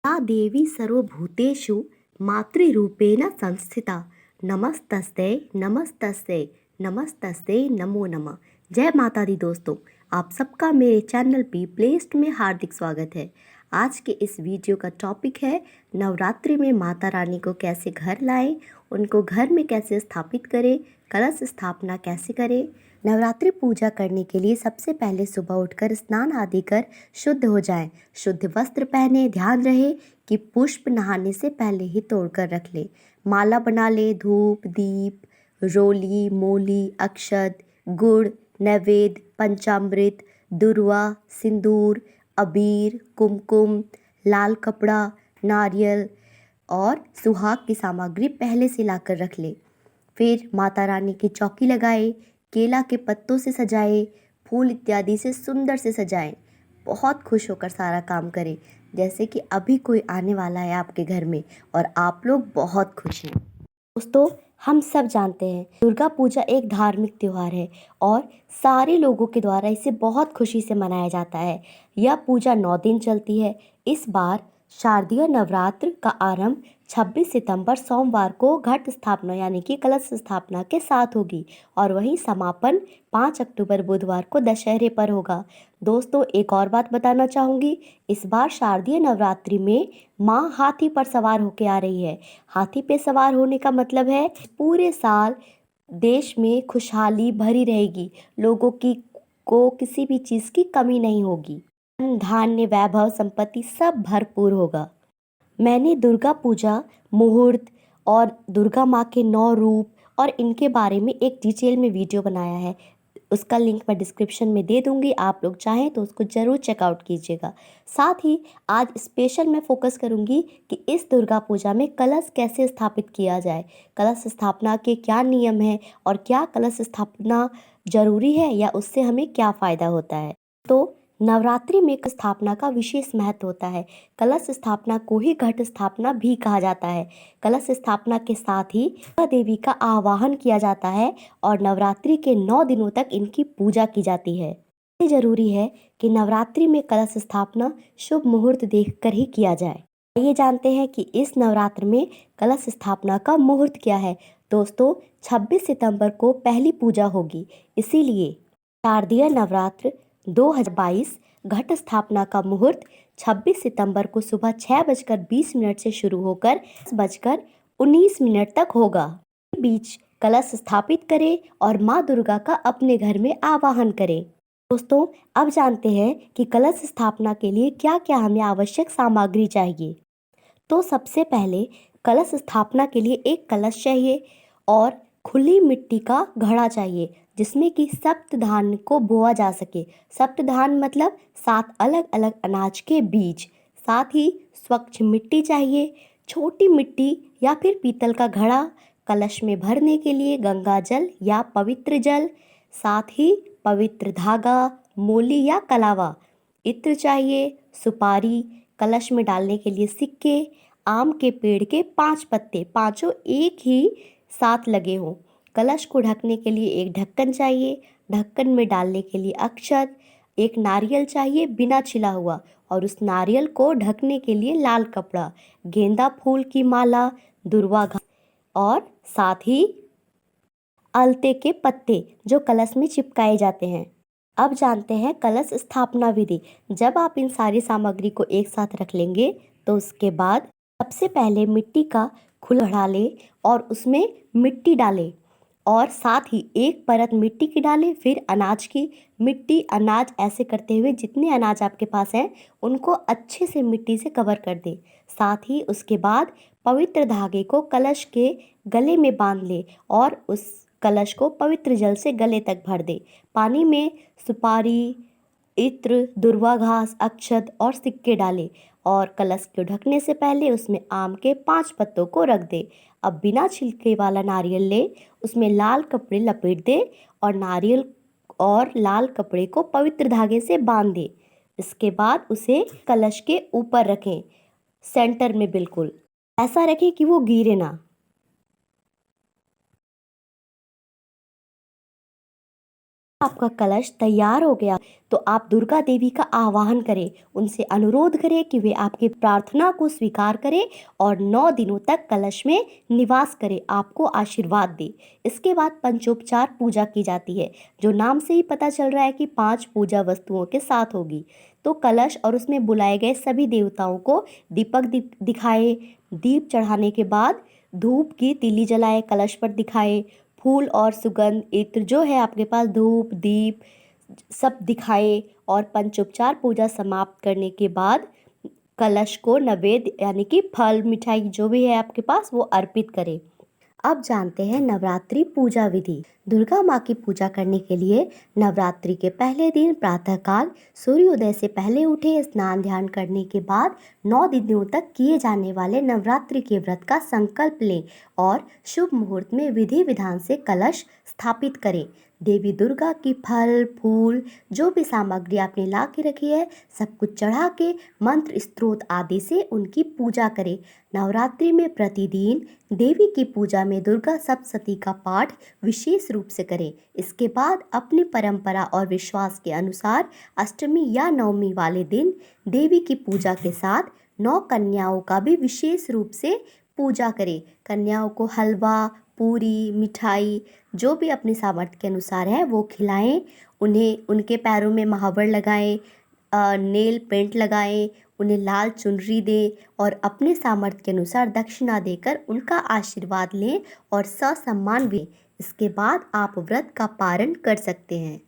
या देवी सर्वभूतेषु मातृरूपेण संस्थिता नमस्तस्ते नमस्तस्ते नमस्तस्ते नमो नमः। जय माता दी दोस्तों, आप सबका मेरे चैनल बी प्लेलिस्ट में हार्दिक स्वागत है। आज के इस वीडियो का टॉपिक है नवरात्रि में माता रानी को कैसे घर लाएं, उनको घर में कैसे स्थापित करें, कलश स्थापना कैसे करें। नवरात्रि पूजा करने के लिए सबसे पहले सुबह उठकर स्नान आदि कर शुद्ध हो जाएं। शुद्ध वस्त्र पहने, ध्यान रहे कि पुष्प नहाने से पहले ही तोड़कर रख ले। माला बना ले, धूप दीप रोली मोली अक्षत गुड़ नैवेद्य पंचामृत दुर्वा सिंदूर अबीर कुमकुम लाल कपड़ा नारियल और सुहाग की सामग्री पहले से लाकर रख ले। फिर माता रानी की चौकी लगाए, केला के पत्तों से सजाए, फूल इत्यादि से सुंदर से सजाएं। बहुत खुश होकर सारा काम करें, जैसे कि अभी कोई आने वाला है आपके घर में और आप लोग बहुत खुश हैं। दोस्तों, हम सब जानते हैं दुर्गा पूजा एक धार्मिक त्योहार है और सारे लोगों के द्वारा इसे बहुत खुशी से मनाया जाता है। यह पूजा 9 दिन चलती है। इस बार शारदीय नवरात्र का आरंभ 26 सितंबर सोमवार को घट स्थापना यानी कि कलश स्थापना के साथ होगी और वहीं समापन 5 अक्टूबर बुधवार को दशहरे पर होगा। दोस्तों, एक और बात बताना चाहूँगी, इस बार शारदीय नवरात्रि में माँ हाथी पर सवार होकर आ रही है। हाथी पे सवार होने का मतलब है पूरे साल देश में खुशहाली भरी रहेगी, लोगों की को किसी भी चीज़ की कमी नहीं होगी, धान्य वैभव संपत्ति सब भरपूर होगा। मैंने दुर्गा पूजा मुहूर्त और दुर्गा माँ के 9 रूप और इनके बारे में एक डिटेल में वीडियो बनाया है। उसका लिंक मैं डिस्क्रिप्शन में दे दूंगी, आप लोग चाहें तो उसको ज़रूर चेकआउट कीजिएगा। साथ ही आज स्पेशल मैं फोकस करूंगी कि इस दुर्गा पूजा में कलश कैसे स्थापित किया जाए, कलश स्थापना के क्या नियम हैं और क्या कलश स्थापना जरूरी है या उससे हमें क्या फ़ायदा होता है। तो नवरात्रि में स्थापना का विशेष महत्व होता है। कलश स्थापना को ही घट स्थापना भी कहा जाता है। कलश स्थापना के साथ ही दुर्गा देवी का आवाहन किया जाता है और नवरात्रि के 9 दिनों तक इनकी पूजा की जाती है। ये जरूरी है कि नवरात्रि में कलश स्थापना शुभ मुहूर्त देखकर ही किया जाए। ये जानते हैं कि इस नवरात्र में कलश स्थापना का मुहूर्त क्या है। दोस्तों, 26 सितंबर को पहली पूजा होगी, इसीलिए शारदीय नवरात्र 2022 घट स्थापना का मुहूर्त 26 सितंबर को सुबह 6:20 से शुरू होकर 10:19 तक होगा। इस बीच कलश स्थापित करें और माँ दुर्गा का अपने घर में आवाहन करें। दोस्तों, अब जानते हैं कि कलश स्थापना के लिए क्या क्या हमें आवश्यक सामग्री चाहिए। तो सबसे पहले कलश स्थापना के लिए एक कलश चाहिए और खुली मिट्टी का घड़ा चाहिए जिसमें कि सप्त धान को बोआ जा सके। सप्त धान मतलब 7 अलग अलग अनाज के बीज। साथ ही स्वच्छ मिट्टी चाहिए, छोटी मिट्टी या फिर पीतल का घड़ा, कलश में भरने के लिए गंगा जल या पवित्र जल, साथ ही पवित्र धागा, मोली या कलावा, इत्र चाहिए, सुपारी, कलश में डालने के लिए सिक्के, आम के पेड़ के 5 पत्ते, पांचों एक ही साथ लगे हों। कलश को ढकने के लिए एक ढक्कन चाहिए, ढक्कन में डालने के लिए अक्षत, एक नारियल चाहिए बिना छिला हुआ और उस नारियल को ढकने के लिए लाल कपड़ा, गेंदा फूल की माला, दुर्वा घास और साथ ही अलते के पत्ते जो कलश में चिपकाए जाते हैं। अब जानते हैं कलश स्थापना विधि। जब आप इन सारी सामग्री को एक साथ रख लेंगे तो उसके बाद सबसे पहले मिट्टी का खुला घड़ा लें और उसमें मिट्टी डालें और साथ ही एक परत मिट्टी की डालें, फिर अनाज की, मिट्टी अनाज ऐसे करते हुए जितने अनाज आपके पास हैं उनको अच्छे से मिट्टी से कवर कर दें। साथ ही उसके बाद पवित्र धागे को कलश के गले में बांध लें और उस कलश को पवित्र जल से गले तक भर दें। पानी में सुपारी, इत्र, दुर्वा घास, अक्षत और सिक्के डालें और कलश को ढकने से पहले उसमें आम के 5 पत्तों को रख दें। अब बिना छिलके वाला नारियल ले, उसमें लाल कपड़े लपेट दें और नारियल और लाल कपड़े को पवित्र धागे से बांध दें। इसके बाद उसे कलश के ऊपर रखें, सेंटर में बिल्कुल ऐसा रखें कि वो गिरे ना। आपका कलश तैयार हो गया तो आप दुर्गा देवी का आवाहन करें, उनसे अनुरोध करें कि वे आपकी प्रार्थना को स्वीकार करें और 9 दिनों तक कलश में निवास करें, आपको आशीर्वाद दे। इसके बाद पंचोपचार पूजा की जाती है, जो नाम से ही पता चल रहा है कि 5 पूजा वस्तुओं के साथ होगी। तो कलश और उसमें बुलाए गए सभी देवताओं को दीपक दिखाए, दीप चढ़ाने के बाद धूप की तिली जलाए, कलश पर दिखाए, फूल और सुगंध इत्र जो है आपके पास, धूप दीप सब दिखाए और पंचोपचार पूजा समाप्त करने के बाद कलश को नैवेद्य यानी कि फल मिठाई जो भी है आपके पास वो अर्पित करें। अब जानते हैं नवरात्रि पूजा विधि। दुर्गा माँ की पूजा करने के लिए नवरात्रि के पहले दिन प्रातःकाल सूर्योदय से पहले उठे, स्नान ध्यान करने के बाद 9 दिनों तक किए जाने वाले नवरात्रि के व्रत का संकल्प लें और शुभ मुहूर्त में विधि विधान से कलश स्थापित करें। देवी दुर्गा की फल फूल जो भी सामग्री आपने ला के रखी है सब कुछ चढ़ा के मंत्र स्त्रोत आदि से उनकी पूजा करें। नवरात्रि में प्रतिदिन देवी की पूजा में दुर्गा सप्तशती का पाठ विशेष रूप से करें। इसके बाद अपनी परंपरा और विश्वास के अनुसार अष्टमी या नवमी वाले दिन देवी की पूजा के साथ 9 कन्याओं का भी विशेष रूप से पूजा करें। कन्याओं को हलवा पूरी मिठाई जो भी अपने सामर्थ्य के अनुसार है वो खिलाएं, उन्हें उनके पैरों में महावर लगाएं, नेल पेंट लगाएं, उन्हें लाल चुनरी दें और अपने सामर्थ्य के अनुसार दक्षिणा देकर उनका आशीर्वाद लें और ससम्मान भी। इसके बाद आप व्रत का पारण कर सकते हैं।